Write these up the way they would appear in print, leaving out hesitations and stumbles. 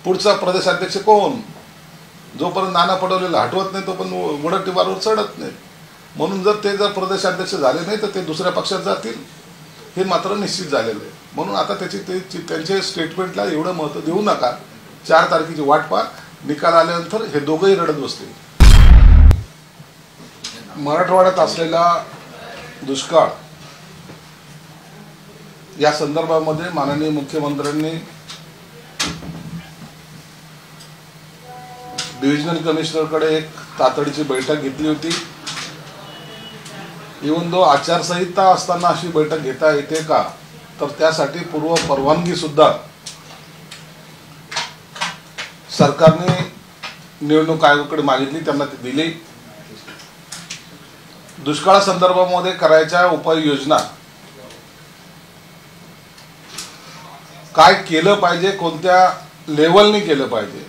पुढचा प्रदेशाध्यक्ष कोण? जोपर्यंत नाना पटोलेला हटवत नाही तोपर्यंत मुदतीवारवर चढत नाही. म्हणून जर प्रदेशाध्यक्ष झाले नाही तर ते दुसऱ्या पक्षात जातील हे मात्र निश्चित झालेलं आहे. म्हणून आता त्यांच्या स्टेटमेंटला एवढं महत्त्व देऊ नका. 4 तारखेची वाट पहा. निकाल आल्यानंतर हे दोघंही रडत बसतील. मराठवाड्यात असलेला दुष्काळ या संदर्भामध्ये माननीय मुख्यमंत्र्यांनी डिव्हिजनल कमिशनरकडे एक तातडीची बैठक घेतली होती. इव्हन दो आचारसंहिता असताना अशी बैठक घेता येते का, तर त्यासाठी पूर्व परवानगी सुद्धा सरकारने निवडणूक आयोगाकडे मागितली, त्यांना ती दिली. दुष्काळासंदर्भामध्ये करायच्या उपाययोजना काय केलं पाहिजे, कोणत्या लेवलने केलं पाहिजे,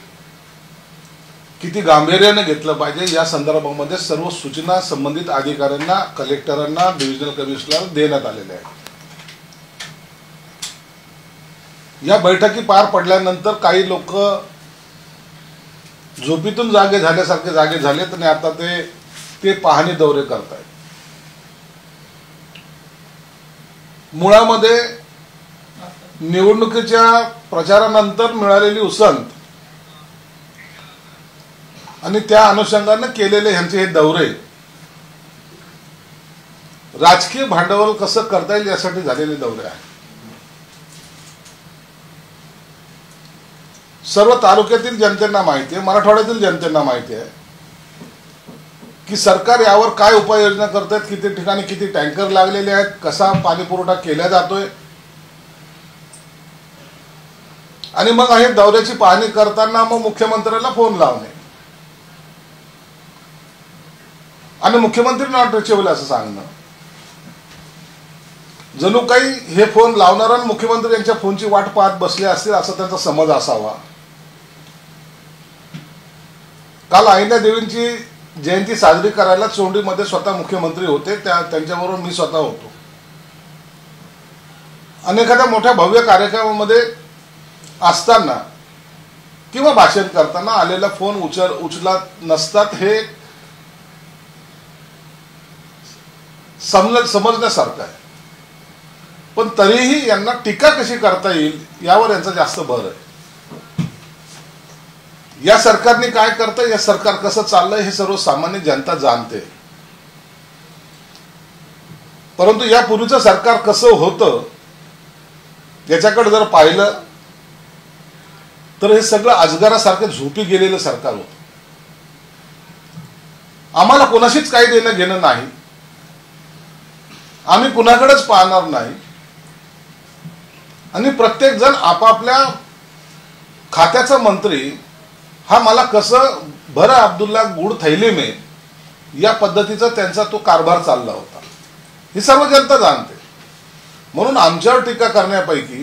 किती गांभीर्याने घेतलं पाहिजे या संदर्भामध्ये सर्व सूचना संबंधित अधिकाऱ्यांना, कलेक्टरांना, डिव्हिजनल कमिशनर देण्यात आलेल्या आहेत. या बैठकी पार पडल्यानंतर काही लोक झोपेतून जागे झाल्यासारखे जागे झालेत आणि आता ते पाहणी दौरे करतायत. मुळामध्ये निवडणुकीच्या प्रचारानंतर मिळालेली उसंत आणि त्या अनुषंगाने केलेले ह्यांचे हे दौरे राजकीय भांडवल कसं करता येईल यासाठी झालेले दौरे आहेत. सर्व तालुक्यातील जनतेला माहिती आहे, मराठवाड्यातील जनतेला माहिती आहे की सरकार यावर काय उपाययोजना करत आहेत, किती ठिकाणी किती टँकर लागलेले आहेत, कसा पाणी पुरवठा केला जातोय. आणि मग हे दौऱ्याची पाहणी करताना मग मुख्यमंत्र्याला फोन लावणे आणि मुख्यमंत्री नॉट रिचेबल असं सांगणं, जणू काही हे फोन लावणारा आणि मुख्यमंत्री यांच्या फोनची वाट पाहत बसले असतील असा त्यांचा समज असावा. काल अहिल्यादेवींची जयंती साजरी करायला चोंडीमध्ये स्वतः मुख्यमंत्री होते, त्यांच्याबरोबर मी स्वतः होतो. आणि एखाद्या मोठ्या भव्य कार्यक्रमामध्ये असताना किंवा भाषण करताना आलेला फोन उचलत नसतात हे समजण्यासारखं आहे. पण तरीही यांना टीका कशी करता येईल यावर यांचा जास्त भर आहे. या सरकारने काय करतं, या सरकार कसं चाललंय हे सर्वसामान्य जनता जाणते. परंतु यापूर्वीचं सरकार कसं होतं याच्याकडे जर पाहिलं तर हे सगळं अजगरासारखं झोपी गेलेलं सरकार होतं. आम्हाला कोणाशीच काही देणं घेणं नाही, आम्ही कुणाकडेच पाहणार नाही आणि प्रत्येक जण आपापल्या खात्याचा मंत्री हा मला कसं भर अब्दुल्ला गुड थैली में या पद्धतीचा त्यांचा तो कारभार चालला होता. ही सर्व जनता जाणते. म्हणून आमच्यावर टीका करण्यापैकी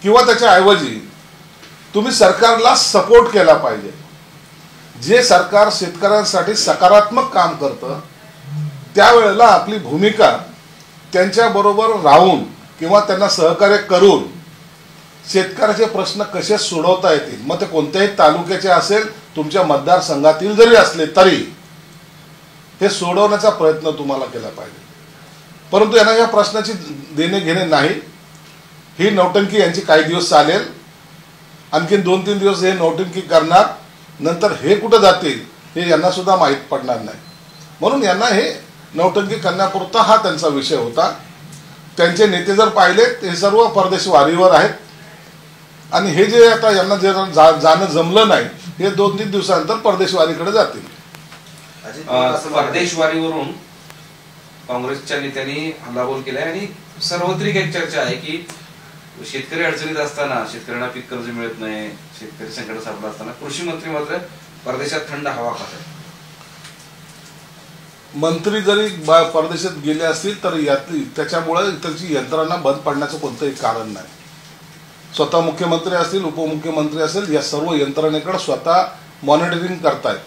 किंवा त्याच्या ऐवजी तुम्ही सरकारला सपोर्ट केला पाहिजे. जे सरकार शेतकऱ्यांसाठी सकारात्मक काम करतं त्यावेळेला आपली भूमिका त्यांच्याबरोबर राहून किंवा त्यांना सहकार्य करून शेतकऱ्याचे प्रश्न कसे सोडवता येतील, मग ते कोणत्याही तालुक्याचे असेल, तुमच्या मतदारसंघातील जरी असले तरी हे सोडवण्याचा प्रयत्न तुम्हाला केला पाहिजे. परंतु यांना या प्रश्नाची देणे घेणे नाही. ही नौटंकी यांची काही दिवस चालेल, आणखीन 2-3 दिवस हे नौटंकी करणार, नंतर हे कुठं जातील हे यांना सुद्धा माहीत पडणार नाही. म्हणून यांना हे नौटंकी करण्यापुरता हा त्यांचा विषय होता. त्यांचे नेते जर पाहिले ते सर्व परदेश वारीवर आहेत आणि हे जे आता यांना जे जाणं जमलं नाही हे 2-3 दिवसानंतर परदेश वारीकडे जातील. परदेश वारीवरून काँग्रेसच्या नेत्यांनी हल्लाबोल केलाय आणि सार्वत्रिक एक चर्चा आहे की शेतकरी अडचणीत असताना, शेतकऱ्यांना पीक कर्ज मिळत नाही, शेतकरी संकट सापडला असताना कृषी मंत्री मात्र परदेशात थंड हवा खात आहेत. मंत्री जरी परदेशात गेले असतील तर त्याच्यामुळे इतरची यंत्रणा बंद पडण्याचं कोणतंही कारण नाही. स्वतः मुख्यमंत्री असतील, उपमुख्यमंत्री असेल, या सर्व यंत्रणेकडे स्वतः मॉनिटरिंग करतायत,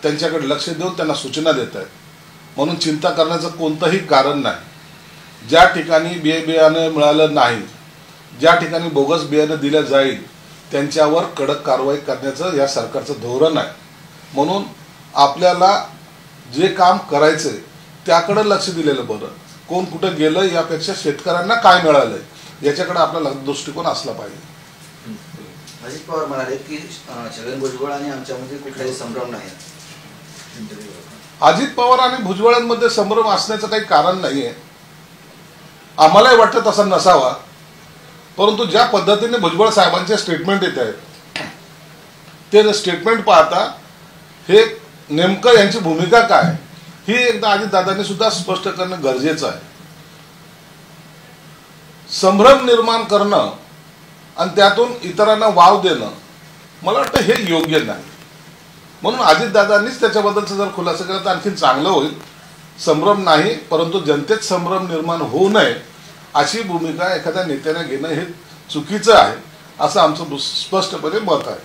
त्यांच्याकडे लक्ष देऊन त्यांना सूचना देत आहेत. म्हणून चिंता करण्याचं कोणतंही कारण नाही. ज्या ठिकाणी बियाणं मिळालं नाही, ज्या ठिकाणी बोगस बियाणं दिलं जाईल त्यांच्यावर कडक कारवाई करण्याचं या सरकारचं धोरण आहे. म्हणून आपल्याला जे काम करायचंय त्याकडे लक्ष दिलेलं बरं. कोण कुठं गेलं यापेक्षा शेतकऱ्यांना काय मिळालंय याच्याकडे आपला दृष्टिकोन असला पाहिजे. अजित पवार म्हणाले की छगन भुजबळ आणि आमच्यामध्ये कुठलाही संभ्रम नाही. अजित पवार आणि भुजबळांमध्ये संभ्रम असण्याचं काही कारण नाहीये. आम्हालाही वाटतं तसा नसावा, परंतु ज्या पद्धतीने भुजबळ साहेबांचे स्टेटमेंट येत आहेत ते स्टेटमेंट पाहता हे नेमकं यांची भूमिका काय ही एकदा अजितदादांनी सुद्धा स्पष्ट करणं गरजेचं आहे. संभ्रम निर्माण करणं आणि त्यातून इतरांना वाव देणं मला वाटतं हे योग्य नाही. म्हणून अजितदादांनीच त्याच्याबद्दलचा जर खुलासा केला तर आणखी चांगलं होईल. संभ्रम नाही, परंतु जनतेत संभ्रम निर्माण होऊ नये अशी भूमिका एखाद्या नेत्याने घेणं हे चुकीचं आहे असं आमचं स्पष्टपणे मत आहे.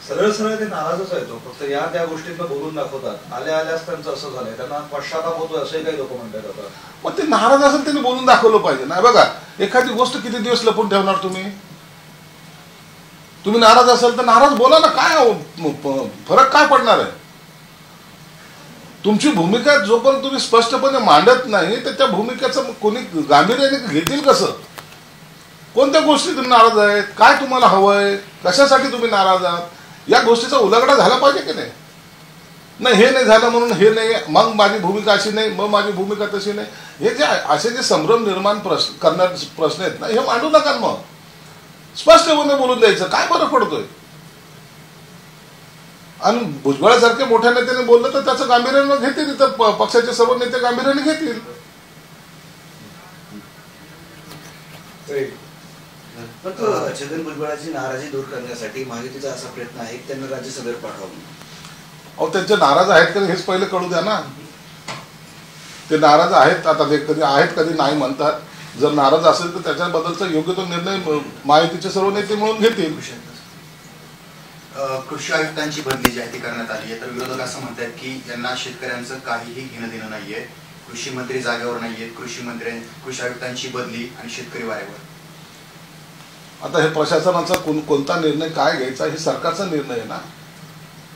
सरळ सरळ ते नाराजच आहे. तो फक्त या त्या गोष्टींना बोलून दाखवतात. आल्याच त्यांचं असं झालंय, त्यांना पश्चाताप होतो असे काही लोक म्हणतात. आता मग ते नाराज असेल त्यांनी बोलून दाखवलं पाहिजे ना. बघा, एखादी गोष्ट किती दिवस लपून ठेवणार तुम्ही? नाराज असाल तर नाराज बोला ना. काय फरक काय पडणार आहे? तुमची भूमिका जोपर्यंत तुम्ही स्पष्टपणे मांडत नाही तर त्या भूमिकेचं कोणी गांभीर्याने घेतील कसं? कोणत्या गोष्टी तुम्ही नाराज आहेत? काय तुम्हाला हवंय? कशासाठी तुम्ही नाराज आहात? या गोष्टीचा उलगडा झाला पाहिजे की नाही? नाही, हे नाही झालं म्हणून हे नाही, मग माझी भूमिका अशी नाही, मग माझी भूमिका तशी नाही. हे जे असे जे संभ्रम निर्माण करणारे प्रश्न आहेत ना, हे मांडू नका. मग स्पष्टपणे बोलून द्यायचं. काय फरक पडतोय? आणि भुजबळासारखे मोठ्या नेत्याने बोललं तर त्याचं गांभीर्यानं घेतील, तर पक्षाचे सर्व नेते गांभीर्याने घेतील. पण छगन भुजबळाची नाराजी दूर करण्यासाठी महायुतीचा असा प्रयत्न आहे की त्यांना राज्यसभेवर पाठवावं. अहो, त्यांचे नाराज आहेत का हेच पहिले कळू द्या ना. ते नाराज आहेत, आता ते कधी आहेत कधी नाही म्हणतात. जर नाराज असेल तर त्याच्याबद्दलचा योग्य तो निर्णय महायुतीचे सर्व नेते म्हणून घेतील. कृषी आयुक्तांची बदली जी आहे ती करण्यात आली आहे, तर विरोधक असं म्हणतात की यांना शेतकऱ्यांचं काहीही घेणं देणं नाहीये. कृषी मंत्री जागेवर नाहीयेत, कृषी आयुक्तांची बदली आणि शेतकरी वाऱ्यावर. आता हे प्रशासनाचा कोणता निर्णय काय घ्यायचा हे सरकारचा निर्णय आहे ना.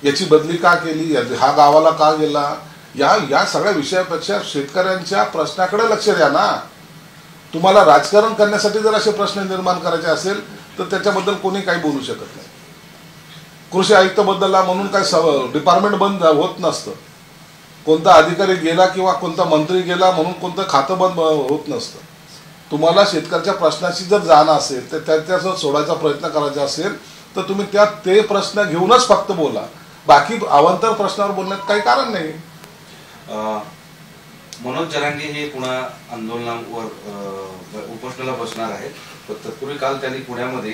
याची बदली का केली, हा गावाला का गेला, या सगळ्या विषयापेक्षा शेतकऱ्यांच्या प्रश्नाकडे लक्ष द्या ना. तुम्हाला राजकारण करण्यासाठी जर असे प्रश्न निर्माण करायचे असेल तर त्याच्याबद्दल कोणी काही बोलू शकत नाही. कृषी आयुक्त बद्दलला म्हणून काय डिपार्टमेंट बंद होत नसतं. कोणता अधिकारी गेला किंवा कोणता मंत्री गेला म्हणून कोणतं खातं बंद होत नसतं. तुम्हाला शेतकऱ्याच्या प्रश्नाची जर जाण असेल तर त्याचा सोडायचा प्रयत्न करायचा असेल तर तुम्ही ते प्रश्न घेऊनच फक्त बोला. बाकी अवांतर प्रश्नावर बोलण्यात काही कारण नाही. मनोज जरांगे हे पुन्हा आंदोलनावर उपोषणाला बसणार आहेत. तत्पूर्वी काल त्यांनी पुण्यामध्ये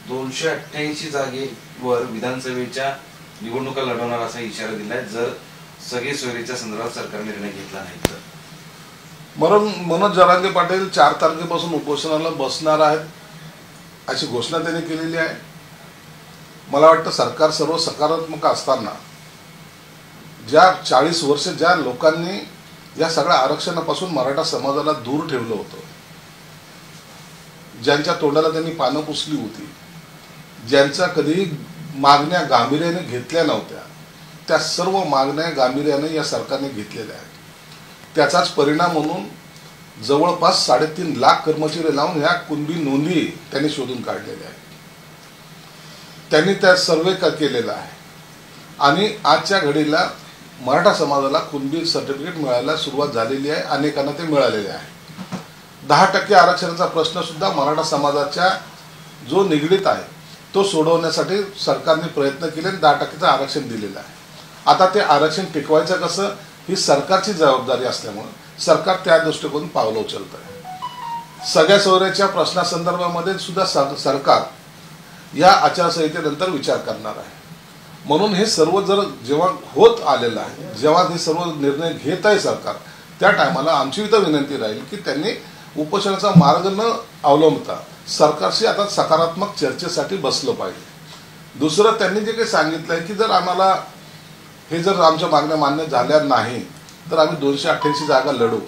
288 जागेवर विधानसभेच्या निवडणुका लढवणार असा इशारा दिलाय जर सगळे सोयरीच्या संदर्भात सरकारने निर्णय घेतला नाही तर. मनोज जरांगे पाटील 4 तारखेपासून उपोषणाला बसणार आहेत अशी घोषणा त्यांनी केलेली आहे. मला वाटतं सरकार सर्व सकारात्मक असताना ज्या 40 वर्ष ज्या लोकांनी या सगळ्या आरक्षणापासून मराठा समाजाला दूर ठेवलं होतं, ज्यांच्या तोंडाला त्यांनी पानं पुसली होती, ज्यांच्या कधीही मागण्या गांभीर्याने घेतल्या नव्हत्या, त्या सर्व मागण्या गांभीर्याने या सरकारने घेतलेल्या आहेत. त्याचाच परिणाम म्हणून जवळपास 3.5 लाख कर्मचारी लावून ह्या कुणबी नोंदी त्यांनी शोधून काढलेल्या आहेत. त्यांनी त्या सर्वे केलेला आहे आणि आजच्या घडीला मराठा समाजाला कुणबी सर्टिफिकेट मिळायला सुरुवात झालेली आहे. अनेकांना ते मिळालेले आहे. 10% आरक्षणाचा प्रश्न सुद्धा मराठा समाजाच्या जो निगडीत आहे तो सोडवण्यासाठी सरकारने प्रयत्न केले आणि 10%चं आरक्षण दिलेलं आहे. आता ते आरक्षण टिकवायचं कसं ही सरकारची जबाबदारी असल्यामुळे सरकार त्या दृष्टिकोन पावलं उचलत आहे. सगळ्या सोयऱ्याच्या प्रश्नासंदर्भामध्ये सुद्धा सरकार या आचारसंहितेनंतर विचार करणार आहे. म्हणून हे सर्व जर जेव्हा होत आलेलं आहे, जेव्हा हे सर्व निर्णय घेत आहे सरकार, त्या टायमाला आमची इथं विनंती राहील की त्यांनी उपोषणाचा मार्ग न अवलंबता सरकारशी आता सकारात्मक चर्चेसाठी बसलं पाहिजे. दुसरं त्यांनी जे काही सांगितलं आहे की जर आम्हाला हे जर आमच्या मागण्या मान्य झाल्या नाही तर आम्ही 288 जागा लढू.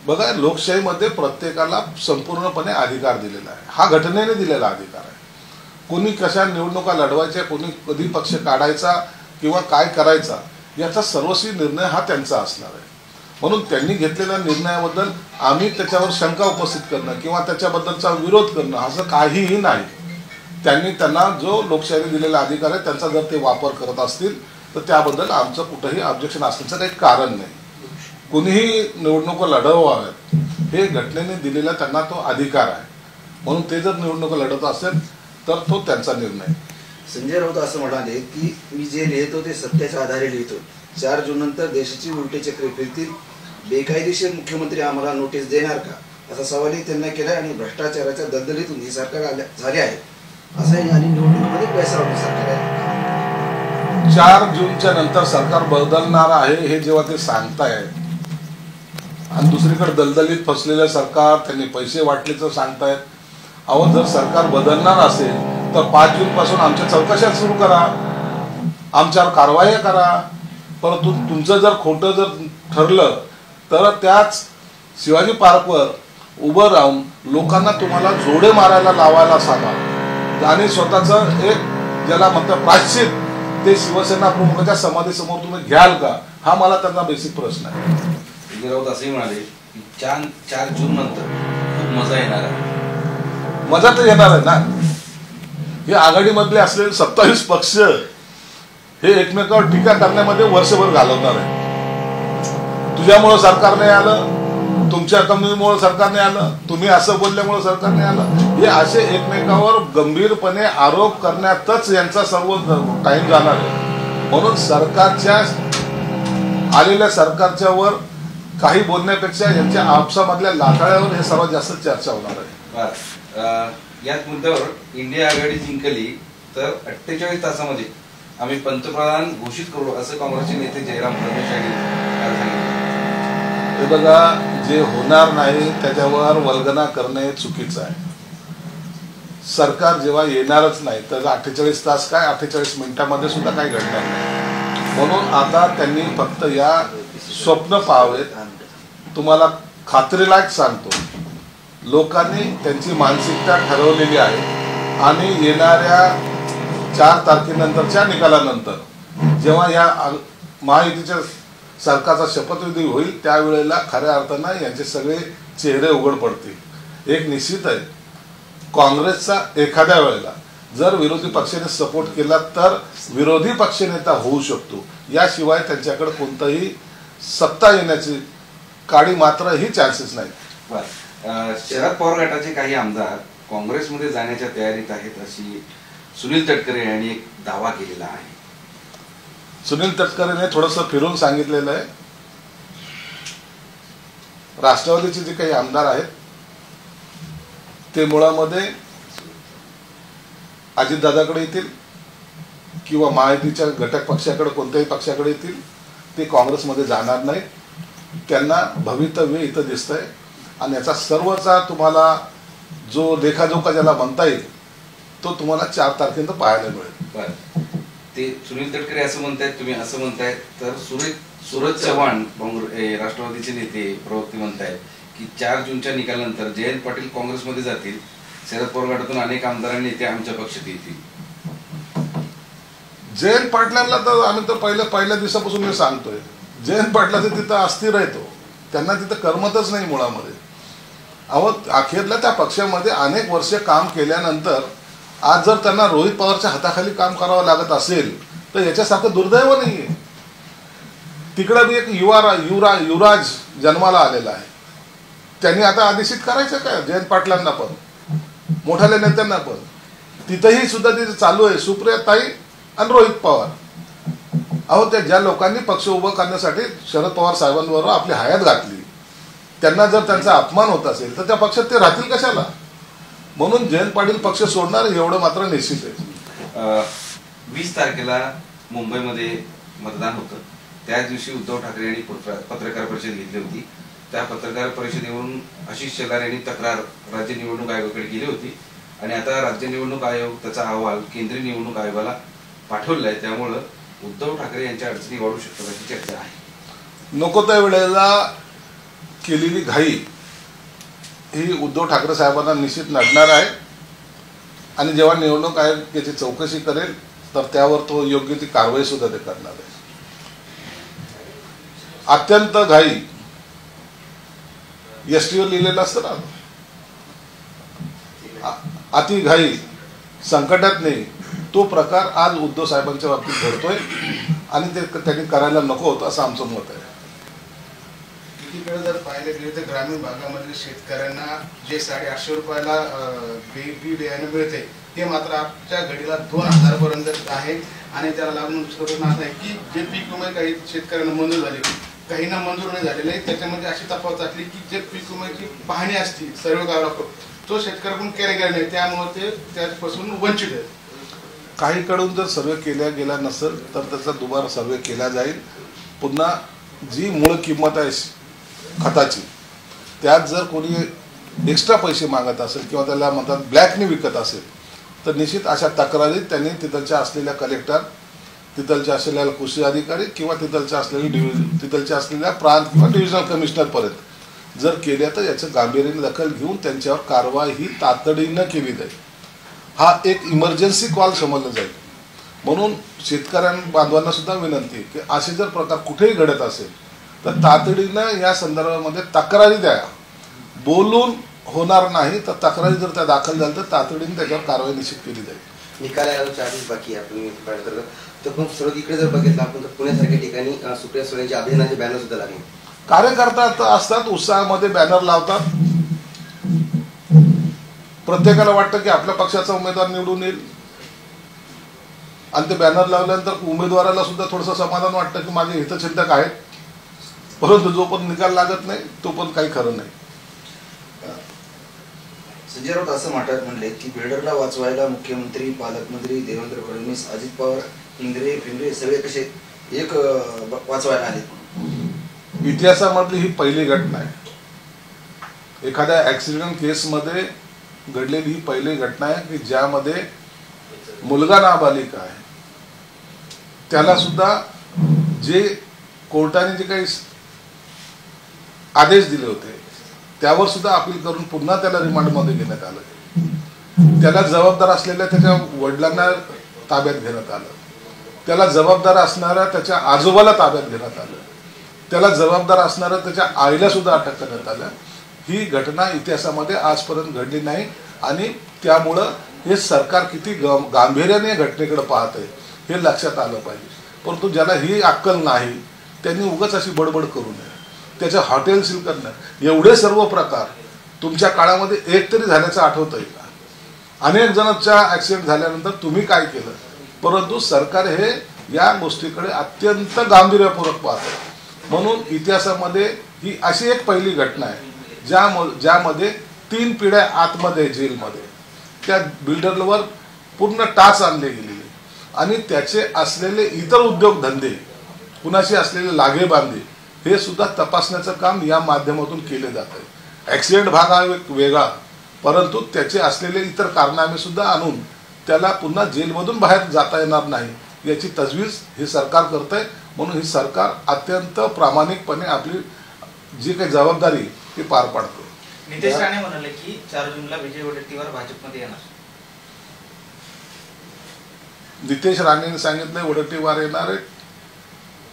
बघा, लोकशाहीमध्ये प्रत्येकाला संपूर्णपणे अधिकार दिलेला आहे. हा घटनेने दिलेला अधिकार आहे. कोणी कशा निवडणुका लढवायच्या, कोणी कधी पक्ष काढायचा किंवा काय करायचा याचा सर्वस्वी निर्णय हा त्यांचा असणार आहे. म्हणून त्यांनी घेतलेल्या निर्णयाबद्दल आम्ही त्याच्यावर शंका उपस्थित करणं किंवा त्याच्याबद्दलचा विरोध करणं असं काहीही नाही. त्यांना जो लोकशाहीने दिलेला अधिकार आहे त्यांचा जर ते वापर करत असतील तर त्याबद्दल आमचं कुठंही ऑब्जेक्शन असण्याचं काही कारण नाही. कुणीही निवडणुका लढवाव्यात हे घटनेने दिलेला त्यांना तो अधिकार आहे. म्हणून ते जर निवडणुका लढत असेल तर तो त्यांचा निर्णय. संजय राऊत असं म्हणाले की मी जे लिहितो ते सत्याच्या आधारे लिहितो. 4 जून नंतर देशाची उलटे चक्रे फिरतील. बेकायदेशीर मुख्यमंत्री आम्हाला नोटीस देणार का असा सवालही त्यांना केला. आणि भ्रष्टाचाराच्या दलदलीतून हे सरकार झाले आहे असंही आणि निवडणुकीमध्ये पैसा वाटून सरकार आहे. 4 जूनच्या नंतर सरकार बदलणार आहे हे जेव्हा ते सांगतायत आणि दुसरीकडे दलदलीत फसलेलं सरकार त्यांनी पैसे वाटल्याचं सांगतायत. अहो जर सरकार बदलणार असेल तर 5 जून पासून आमच्या चौकशा सुरू करा, आमच्यावर कारवाई करा. परंतु तुमचं जर खोटं जर ठरलं तर त्याच शिवाजी पार्कवर उभं राहून लोकांना तुम्हाला जोडे मारायला लावायला सांगा आणि स्वतःचं एक ज्याला म्हणतात प्रायश्चित ते शिवसेना प्रमुखाच्या समाधीसमोर तुम्ही घ्याल का हा मला त्यांना बेसिक प्रश्न आहे. संजय राऊत असंही म्हणाले की 4 जून नंतर खूप मजा येणार आहे. मजा तर येणार आहे ना. हे आघाडीमधले असलेले 27 पक्ष हे एकमेकावर टीका करण्यामध्ये वर्षभर घालवणार आहे. तुझ्यामुळं सरकार नाही आलं, तुमच्या कमीमुळे सरकार नाही आलं, तुम्ही असं बोलल्यामुळे सरकार नाही आलं, हे असे एकमेकावर गंभीरपणे आरोप करण्यातच यांचा सर्व टाइम जाणार आहे. म्हणून सरकारच्या आलेल्या सरकारच्या वर काही बोलण्यापेक्षा यांच्या आपसामधल्या लाटाळ्यावर हे सर्वात जास्त चर्चा होणार आहे. याच मुद्द्यावर इंडिया आघाडी जिंकली तर 48 तासामध्ये आम्ही पंतप्रधान घोषित करू असं काँग्रेसचे नेते जयराम रमेश यांनी काल सांगितलं. हे बघा, जे होणार नाही त्याच्यावर वल्गना करणे चुकीचं आहे. सरकार जेव्हा येणारच नाही तर 48 तास काय 48 मिनिटांमध्ये सुद्धा काही घडणार नाही. म्हणून आता त्यांनी फक्त या स्वप्न पाहावेत. तुम्हाला खात्रीलायक सांगतो, लोकांनी त्यांची मानसिकता ठरवलेली आहे आणि येणाऱ्या 4 तारखेनंतरच्या निकालानंतर जेव्हा या महायुतीच्या सरकारचा शपथविधी होईल त्यावेळेला खऱ्या अर्थानं यांचे सगळे चेहरे उघड पडतील. एक निश्चित आहे, काँग्रेसचा एखाद्या वेळेला जर विरोधी पक्षाने सपोर्ट केला तर विरोधी पक्षनेता होऊ शकतो. याशिवाय त्यांच्याकडे कोणताही सत्ता येण्याची काडी मात्र ही चान्सेस नाही. शरद पवार गटाचे काही आमदार काँग्रेसमध्ये जाण्याच्या तयारीत आहेत अशी सुनील तटकरे यांनी एक दावा केलेला आहे. सुनील तटकरेने थोडंसं फिरून सांगितलेलं आहे. राष्ट्रवादीचे जे काही आमदार आहेत ते मुळामध्ये अजितदादाकडे येतील किंवा महायुतीच्या घटक पक्षाकडे कोणत्याही पक्षाकडे येतील. ते काँग्रेसमध्ये जाणार नाही. त्यांना भवितव्य इथं दिसतंय आणि याचा सर्वचा तुम्हाला जो लेखाजोखा ज्याला म्हणता येईल तो तुम्हाला 4 तारखेनंतर पाहायला मिळेल. ते सुनील तटकरे असं म्हणतायत, तुम्ही असं म्हणतायत, तर सूरज चव्हाण राष्ट्रवादीचे नेते प्रवक्ते म्हणतायत की 4 जूनच्या निकालानंतर जयंत पाटील काँग्रेसमध्ये जातील, शरद पवार गटातून अनेक आमदारांनी नेते आमच्या पक्षात येतील. जयंत पाटलांना तर आम्ही तर पहिल्या दिवसापासून मी सांगतोय, जयंत पाटलाचं तिथं अस्थिर आहे. त्यांना तिथं करमतच नाही मुळामध्ये. अहो अखेरला त्या पक्षामध्ये अनेक वर्ष काम केल्यानंतर आज जर त्यांना रोहित पवारच्या हाताखाली काम करावं लागत असेल तर याच्यासारखं दुर्दैव नाहीये. तिकडं बी एक युवराज जन्माला आलेला आहे. त्यांनी आता आदेशित करायचं काय जयंत पाटलांना पण मोठ्या नेत्यांना पण. तिथंही सुद्धा तिथे चालू आहे सुप्रियाताई आणि रोहित पवार. अहो त्या ज्या लोकांनी पक्ष उभं करण्यासाठी शरद पवार साहेबांबरोबर आपली हयात घातली त्यांना जर त्यांचा अपमान होत असेल तर त्या पक्षात ते राहतील कशाला. म्हणून जयंत पाटील पक्ष सोडणार एवढं मात्र निश्चित आहे. 20 तारखेला मुंबईमध्ये मतदान होतं. त्याच दिवशी उद्धव ठाकरे यांनी पत्रकार परिषद घेतली होती. त्या पत्रकार परिषदेवरून आशिष शेलार यांनी तक्रार राज्य निवडणूक आयोगाकडे केली होती आणि आता राज्य निवडणूक आयोग त्याचा अहवाल केंद्रीय निवडणूक आयोगाला पाठवलाय. त्यामुळं उद्धव ठाकरे यांच्या अडचणी वाढू शकतात अशी चर्चा आहे. नको त्या वेळेला केलेली घाई ही उद्धव ठाकरे साहेबांना निश्चित नडणार आहे. आणि जेव्हा निवडणूक आयोग त्याची चौकशी करेल तर त्यावर तो योग्य ती कारवाई सुद्धा ते करणार आहे. अत्यंत घाई एसटीवर लिहिलेलं असतं ना, अति घाई संकटात नाही, तो प्रकार आज उद्धव साहेबांच्या बाबतीत घडतोय आणि ते त्यांनी करायला नको होतं असं आमचं मत आहे. एकीकडे जर पाहिले गेले तर ग्रामीण भागामधील शेतकऱ्यांना जे 850 रुपयाला बी बियाणं मिळते ते मात्र आजच्या घडीला 2000 पर्यंत आहे. आणि त्याला लागून दुसरं असं आहे की जे पीक विमा काही शेतकऱ्यांना मंजूर झाले, काहींना मंजूर नाही झालेले आहे. त्याच्यामध्ये अशी तफावत असली की जे पीक विम्याची पाहणी असती सर्वे करावा लागतो तो शेतकऱ्याकडून केला गेला नाही, त्यामुळे ते त्यापासून वंचित आहेत. काहीकडून जर सर्वे केला गेला नसेल तर त्याचा दुबारा सर्वे केला जाईल. पुन्हा जी मूळ किंमत आहे खताची त्यात जर कोणी एक्स्ट्रा पैसे मागत असेल किंवा त्याला म्हणतात ब्लॅकने विकत असेल तर निश्चित अशा तक्रारी त्यांनी तिथलच्या असलेल्या कलेक्टर, तिथलच्या असलेल्या कृषी अधिकारी किंवा तिथलच्या असलेल्या प्रांत किंवा डिव्हिजनल कमिशनरपर्यंत जर केल्या तर याचं गांभीर्याने दखल घेऊन त्यांच्यावर कारवाई ही तातडीनं केली जाईल. हा एक इमर्जन्सी कॉल समजला जाईल. म्हणून बांधवांना सुद्धा विनंती की असे जर प्रकार कुठेही घडत असेल तर तातडीनं या संदर्भामध्ये तक्रारी द्या. बोलून होणार नाही तर तक्रारी जर त्या दाखल झाल्या तर तातडीने त्याच्यावर कारवाई निश्चित केली जाईल. निकाल यायला 40 बाकी आहे आपण तर पण सर्व इकडे जर बघितलं आपण तर पुण्यासारख्या ठिकाणी सुप्रिया सुळेंचे अभियानाचे बॅनर सुद्धा लागले. कार्यकर्ता असतात, उत्साहामध्ये बॅनर लावतात. प्रत्येकाला वाटतं की आपल्या पक्षाचा उमेदवार निवडून येईल आणि ते बॅनर लावल्यानंतर उमेदवाराला सुद्धा थोडंसं समाधान वाटतं की माझे हितचिंतक आहेत. परंतु जो पण निकाल लागत नाही तो पण काही खरं नाही. संजय राऊत असं म्हणले की बिल्डरला वाचवायला मुख्यमंत्री, पालकमंत्री देवेंद्र फडणवीस, अजित पवार, इंद्रे फिंद्रे सगळे कसे एक वाचवायला आले. इतिहासामधली ही पहिली घटना आहे. एखाद्या ऍक्सिडेंट केसमध्ये घडलेली ही पहिली घटना आहे की ज्यामध्ये मुलगा नाबालिक आहे त्याला सुद्धा जे कोर्टाने जे काही आदेश दिले होते त्यावर सुद्धा अपील करून पुन्हा त्याला रिमांडमध्ये घेण्यात आलं. त्याला जबाबदार असलेल्या त्याच्या वडिलांना ताब्यात घेण्यात आलं. त्याला जबाबदार असणाऱ्या त्याच्या आजोबाला ताब्यात घेण्यात आलं. त्याला जबाबदार असणाऱ्या त्याच्या आईला सुद्धा अटक करण्यात आलं. ही घटना इतिहासामध्ये आजपर्यंत घडली नाही आणि त्यामुळं हे सरकार किती गांभीर्याने घटनेकडे पाहत आहे हे लक्षात आलं पाहिजे. परंतु ज्याला ही अक्कल नाही त्यांनी उगाच अशी बडबड करू नये. त्याचं हॉटेल सील करणं एवढे सर्व प्रकार तुमच्या काळामध्ये एक तरी झाल्याचं आठवत आहे का? अनेक जणांच्या ऍक्सिडेंट झाल्यानंतर तुम्ही काय केलं? परंतु सरकार हे या गोष्टीकडे अत्यंत गांभीर्यपूर्वक पाहतं. म्हणून इतिहासामध्ये ही अशी एक पहिली घटना आहे ज्यामध्ये 3 पिढ्या आतमध्ये जेलमध्ये त्या बिल्डरवर पूर्ण टाच आणली गेली आणि त्याचे असलेले इतर उद्योगधंदे, कुणाशी असलेले लागेबांधे हे सुद्धा तपासण्याचं काम या माध्यमातून केले जात आहे. ऍक्सिडेंट भाग हा वेगळा, परंतु त्याचे असलेले इतर कारनामे सुद्धा आणून त्याला पुन्हा जेलमधून बाहेर जाता येणार नाही याची तजवीज हे सरकार करतंय. म्हणून ही सरकार अत्यंत प्रामाणिकपणे आपली जी काही जबाबदारी ती पार पाडते. नितेश राणे म्हणाले की 4 जूनला विजय वडेट्टीवार भाजपमध्ये येणार. नितेश राणेंनी सांगितलंय वडेट्टीवार येणार आहेत.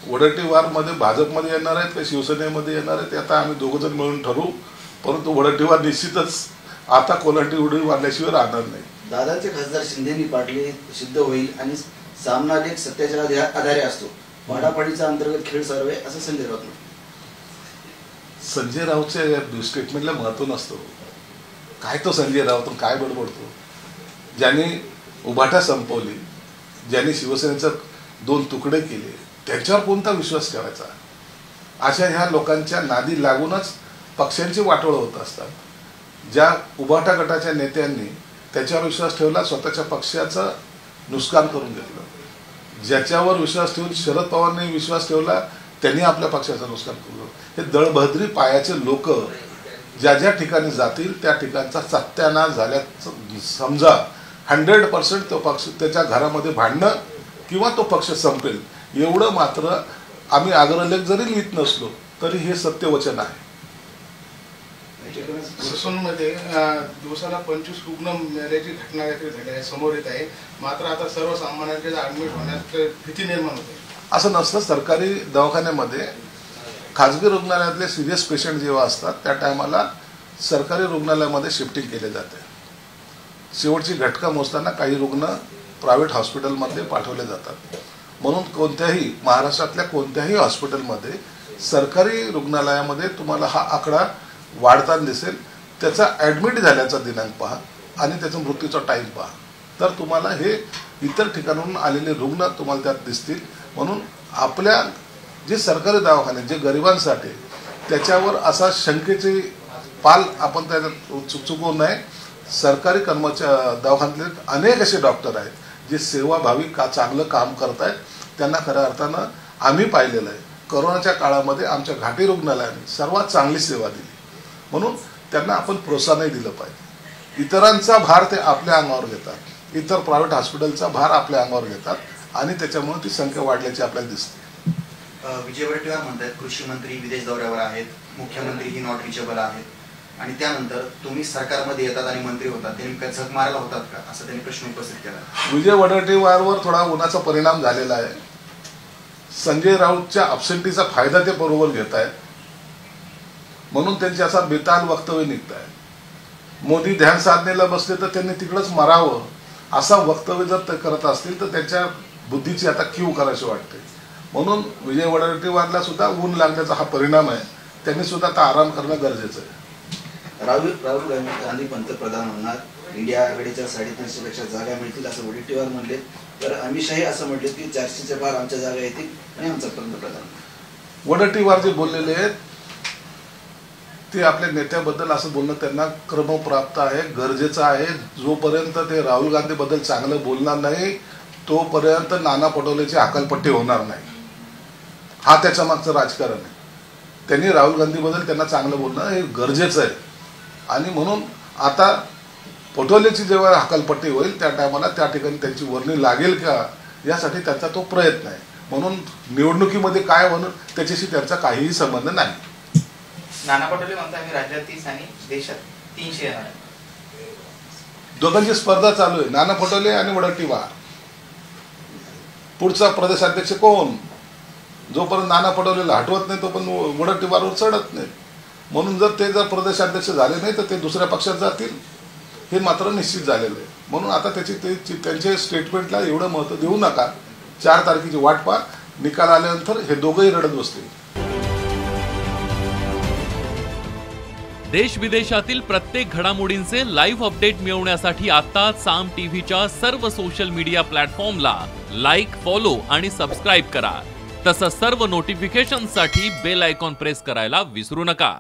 वडेट्टीवार मध्ये भाजपमध्ये येणार आहेत का शिवसेनेमध्ये येणार आहेत ते आता आम्ही दोघं जण मिळून ठरवू. परंतु वडेट्टीवार निश्चितच आता कोलांटी उडी मारल्याशिवाय राहणार नाही. दादांचे खासदार शिंदेनी पाडले सिद्ध होईल आणि सामना लेख सत्याच्या आधारे असतो. पाडापाडीचा अंतर्गत खेळ सर्व आहे असं संजय राऊत म्हणतात. संजय राऊतच्या या स्टेटमेंटला महत्व नसतं. काय तो संजय राऊत काय बडबडतो? ज्यांनी उभाटा संपवली, ज्यांनी शिवसेनेचं 2 तुकडे केले त्यांच्यावर कोणता विश्वास ठेवायचा? अशा ह्या लोकांच्या नादी लागूनच पक्षांची वाटोळं होत असतात. ज्या उभाटा गटाच्या नेत्यांनी त्याच्यावर विश्वास ठेवला स्वतःच्या पक्षाचं नुकसान करून घेतलं. ज्याच्यावर विश्वास ठेवून शरद पवारांनी विश्वास ठेवला त्यांनी आपल्या पक्षाचं नुकसान केलं. हे दळभद्री पायाचे लोक ज्या ज्या ठिकाणी जातील त्या ठिकाणचा सत्यानाश झाल्याचं समजा 100% तो पक्ष त्याच्या घरामध्ये भांडणं किंवा तो पक्ष संपेल एवढं मात्र आम्ही आग्रहलेख जरी लिहित नसलो तरी हे सत्यवचन आहे. ससूनमध्ये दिवसाला 25 रुग्ण मेल्याची घटना काहीतरी झाली आहे, समोर येत आहे. मात्र आता सर्वसामान्यांच्या ऍडमिट होण्यात भीती निर्माण होते. असं नसतं. सरकारी दवाखान्यामध्ये खाजगी रुग्णालयातले सिरियस पेशंट जेव्हा असतात त्या टायमाला सरकारी रुग्णालयामध्ये शिफ्टिंग केले जाते. शेवटची घटका मोजताना काही रुग्ण प्रायव्हेट हॉस्पिटलमध्ये पाठवले जातात. म्हणून कोणत्याही महाराष्ट्रातल्या कोणत्याही हॉस्पिटलमध्ये सरकारी रुग्णालयामध्ये तुम्हाला हा आकडा वाढताना दिसेल. त्याचा ॲडमिट झाल्याचा दिनांक पहा आणि त्याचा मृत्यूचा टाईम पहा, तर तुम्हाला हे इतर ठिकाणाहून आलेले रुग्ण तुम्हाला त्यात दिसतील. म्हणून आपल्या जे सरकारी दवाखाने जे गरिबांसाठी त्याच्यावर असा शंकेची पाल आपण त्याच्यात चुकवू नये. सरकारी दवाखान्यातले अनेक असे डॉक्टर आहेत जे सेवाभावी चांगलं काम करत आहेत. त्यांना खऱ्या अर्थानं आम्ही पाहिलेलं आहे. कोरोनाच्या काळामध्ये आमच्या घाटी रुग्णालयाने सर्वात चांगली सेवा दिली. म्हणून त्यांना आपण प्रोत्साहनही दिलं पाहिजे. इतरांचा भार ते आपल्या अंगावर घेतात, इतर प्रायव्हेट हॉस्पिटलचा भार आपल्या अंगावर घेतात आणि त्याच्यामुळे ती संख्या वाढल्याची आपल्याला दिसते. विजय वडेट्टीवार म्हणतात कृषी मंत्री विदेश दौऱ्यावर आहेत, मुख्यमंत्री ही नॉट रिचेबल आहेत आणि त्यानंतर तुम्ही सरकारमध्ये येतात आणि मंत्री होतात, ते नेमकं झक मारायला होतात का, असं त्यांनी प्रश्न उपस्थित केला. विजय वडेट्टीवारवर थोडा उन्हाचा परिणाम झालेला आहे. संजय राऊतच्या अब्सेंटीचा फायदा ते बरोबर घेत आहेत, म्हणून त्यांचे असा बेताल वक्तव्य निघत आहे. मोदी ध्यान साधनेला बसले तर त्यांनी तिकडंच मरावं असा वक्तव्य जर ते करत असतील तर त्यांच्या बुद्धीची आता कीव करायची वाटते. म्हणून विजय वडेट्टीवारला सुद्धा ऊन लागण्याचा हा परिणाम आहे. त्यांनी सुद्धा आता आराम करणं गरजेचं आहे. राहुल गांधी पंतप्रधान होणार, इंडिया आघाडीच्या 350 पेक्षा जागा मिळतील असं वडेट्टीवार म्हणले. तर अमित शहा असं म्हटले की 400च्या पार आमच्या जागा येतील आणि आमचा पंतप्रधान. वडेट्टीवार जे बोललेले आहेत ते आपल्या नेत्याबद्दल असं बोलणं त्यांना क्रमप्राप्त आहे, गरजेचं आहे. जोपर्यंत ते राहुल गांधी बद्दल चांगलं बोलणार नाही तोपर्यंत नाना पटोलेची हकालपट्टी होणार नाही. हा त्याच्या मागचं राजकारण आहे. त्यांनी राहुल गांधीबद्दल त्यांना चांगलं बोलणं हे गरजेचं आहे आणि म्हणून आता पटोलेची जेव्हा हकालपट्टी होईल त्या टायमाला त्या ठिकाणी त्यांची वर्णी लागेल का यासाठी त्यांचा तो प्रयत्न आहे. म्हणून निवडणुकीमध्ये काय होणं त्याच्याशी त्यांचा काहीही संबंध नाही. नाना पटोले म्हणतात आम्ही राज्यात 30 आणि देशात 300 येणार आहे. दोघांची स्पर्धा चालू आहे, नाना पटोले आणि वडेट्टीवार. पुढचा प्रदेशाध्यक्ष कोण? जोपर्यंत नाना पटोलेला हटवत नाही तोपर्यंत वडेट्टीवारवर चढत नाही. म्हणून जर प्रदेशाध्यक्ष झाले नाही तर ते दुसऱ्या पक्षात जातील हे मात्र निश्चित झालेलं आहे. म्हणून आता त्यांच्या स्टेटमेंटला एवढं महत्त्व देऊ नका. 4 तारखेची वाट पहा. निकाल आल्यानंतर हे दोघंही रडत बसतील. देश विदेशातील प्रत्येक घडामोडींचे लाईव्ह अपडेट मिळवण्यासाठी आता साम टीव्हीच्या सर्व सोशल मीडिया प्लॅटफॉर्मला लाईक, फॉलो आणि सबस्क्राईब करा. तसंच सर्व नोटिफिकेशनसाठी बेल आयकॉन प्रेस करायला विसरू नका.